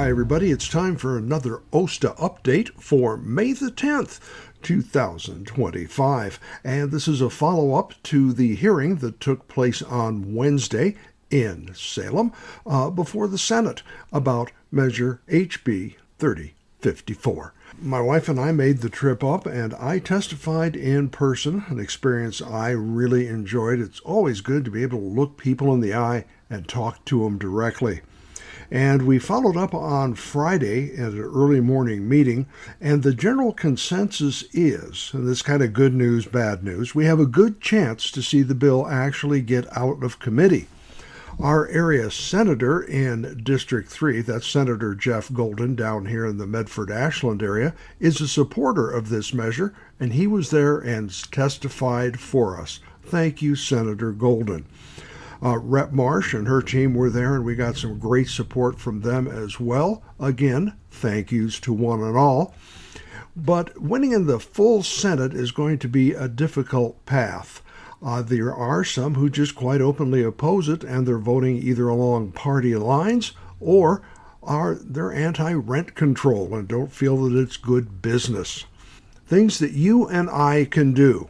Hi, everybody. It's time for another OSTA update for May the 10th, 2025. And this is a follow-up to the hearing that took place on Wednesday in Salem before the Senate about Measure HB 3054. My wife and I made the trip up, and I testified in person, an experience I really enjoyed. It's always good to be able to look people in the eye and talk to them directly. And we followed up on Friday at an early morning meeting, and the general consensus is, and this is kind of good news, bad news, we have a good chance to see the bill actually get out of committee. Our area senator in District 3, that's Senator Jeff Golden down here in the Medford-Ashland area, is a supporter of this measure, and he was there and testified for us. Thank you, Senator Golden. Rep. Marsh and her team were there, and we got some great support from them as well. Again, thank yous to one and all. But winning in the full Senate is going to be a difficult path. There are some who just quite openly oppose it, and they're voting either along party lines or they're anti-rent control and don't feel that it's good business. Things that you and I can do.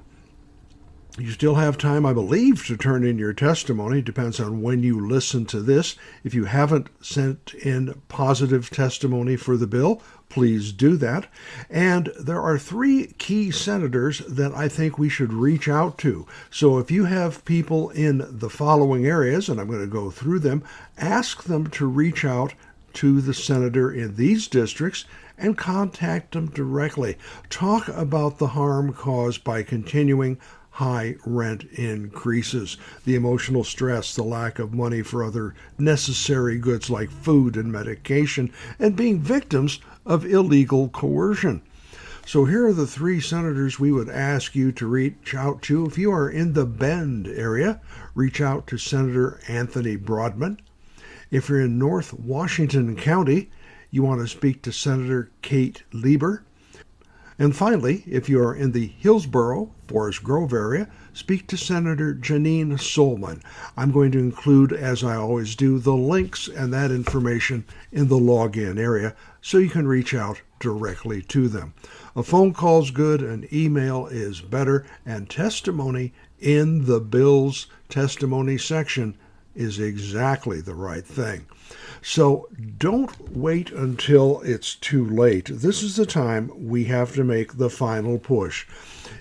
You still have time, I believe, to turn in your testimony. Depends on when you listen to this. If you haven't sent in positive testimony for the bill, please do that. And there are 3 key senators that I think we should reach out to. So if you have people in the following areas, and I'm going to go through them, ask them to reach out to the senator in these districts and contact them directly. Talk about the harm caused by continuing high rent increases, the emotional stress, the lack of money for other necessary goods like food and medication, and being victims of illegal coercion. So here are the 3 senators we would ask you to reach out to. If you are in the Bend area, reach out to Senator Anthony Broadman. If you're in North Washington County, you want to speak to Senator Kate Lieber. And finally, if you are in the Hillsboro-Forest Grove area, speak to Senator Janine Solman. I'm going to include, as I always do, the links and that information in the login area so you can reach out directly to them. A phone call's good, an email is better, and testimony in the bill's testimony section is exactly the right thing. So don't wait until it's too late. This is the time we have to make the final push.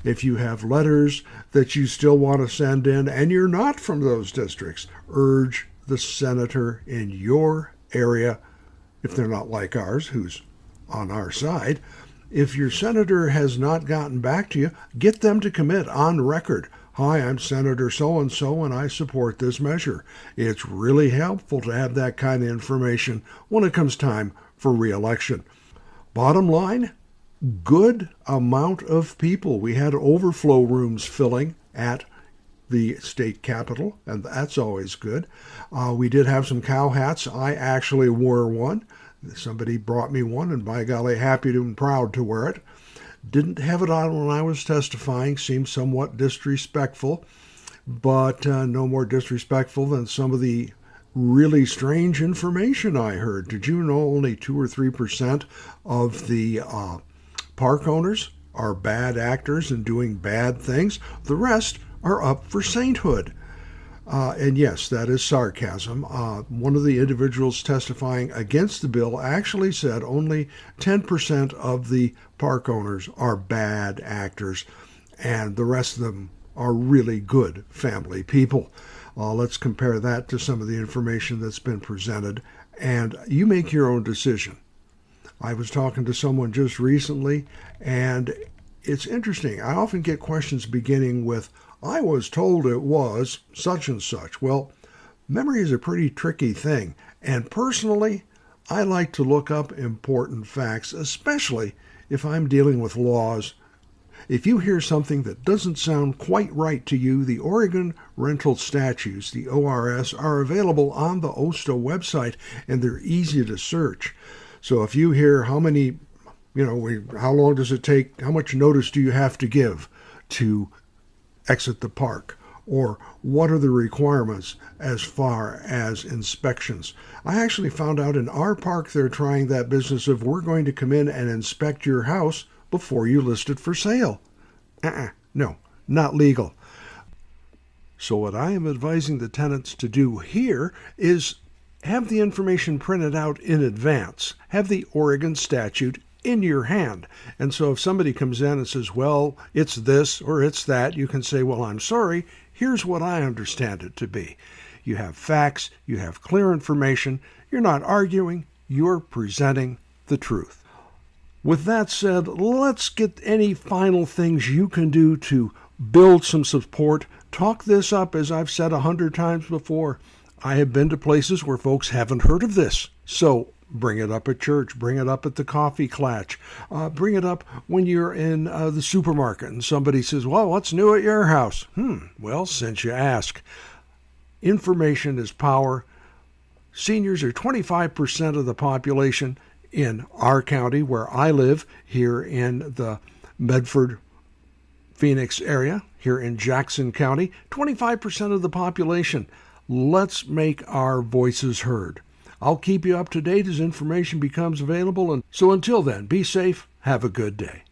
If you have letters that you still want to send in and you're not from those districts, urge the senator in your area, if they're not like ours, who's on our side. If your senator has not gotten back to you, get them to commit on record. Hi, I'm Senator so-and-so, and I support this measure. It's really helpful to have that kind of information when it comes time for re-election. Bottom line, good amount of people. We had overflow rooms filling at the state capitol, and that's always good. We did have some cow hats. I actually wore one. Somebody brought me one, and by golly, happy and proud to wear it. Didn't have it on when I was testifying, seemed somewhat disrespectful, but no more disrespectful than some of the really strange information I heard. Did you know only 2 or 3% of the park owners are bad actors and doing bad things? The rest are up for sainthood. And yes, that is sarcasm. One of the individuals testifying against the bill actually said only 10% of the park owners are bad actors, and the rest of them are really good family people. Let's compare that to some of the information that's been presented, and you make your own decision. I was talking to someone just recently, and it's interesting. I often get questions beginning with, I was told it was such and such. Well, memory is a pretty tricky thing, and personally, I like to look up important facts, especially if I'm dealing with laws. If you hear something that doesn't sound quite right to you, the Oregon Rental Statutes, the ORS, are available on the OSTA website, and they're easy to search. So if you hear how long does it take, how much notice do you have to give to exit the park, or what are the requirements as far as inspections. I actually found out in our park they're trying that business of we're going to come in and inspect your house before you list it for sale. No, not legal. So what I am advising the tenants to do here is have the information printed out in advance. Have the Oregon statute in your hand. And so if somebody comes in and says, well, it's this or it's that, you can say, well, I'm sorry, here's what I understand it to be. You have facts, you have clear information, you're not arguing, you're presenting the truth. With that said, let's get any final things you can do to build some support. Talk this up, as I've said 100 times before. I have been to places where folks haven't heard of this. So bring it up at church, bring it up at the coffee klatch, bring it up when you're in the supermarket and somebody says, well, what's new at your house? Well, since you ask. Information is power. Seniors are 25% of the population in our county where I live, here in the Medford, Phoenix area, here in Jackson County, 25% of the population. Let's make our voices heard. I'll keep you up to date as information becomes available. And so until then, be safe. Have a good day.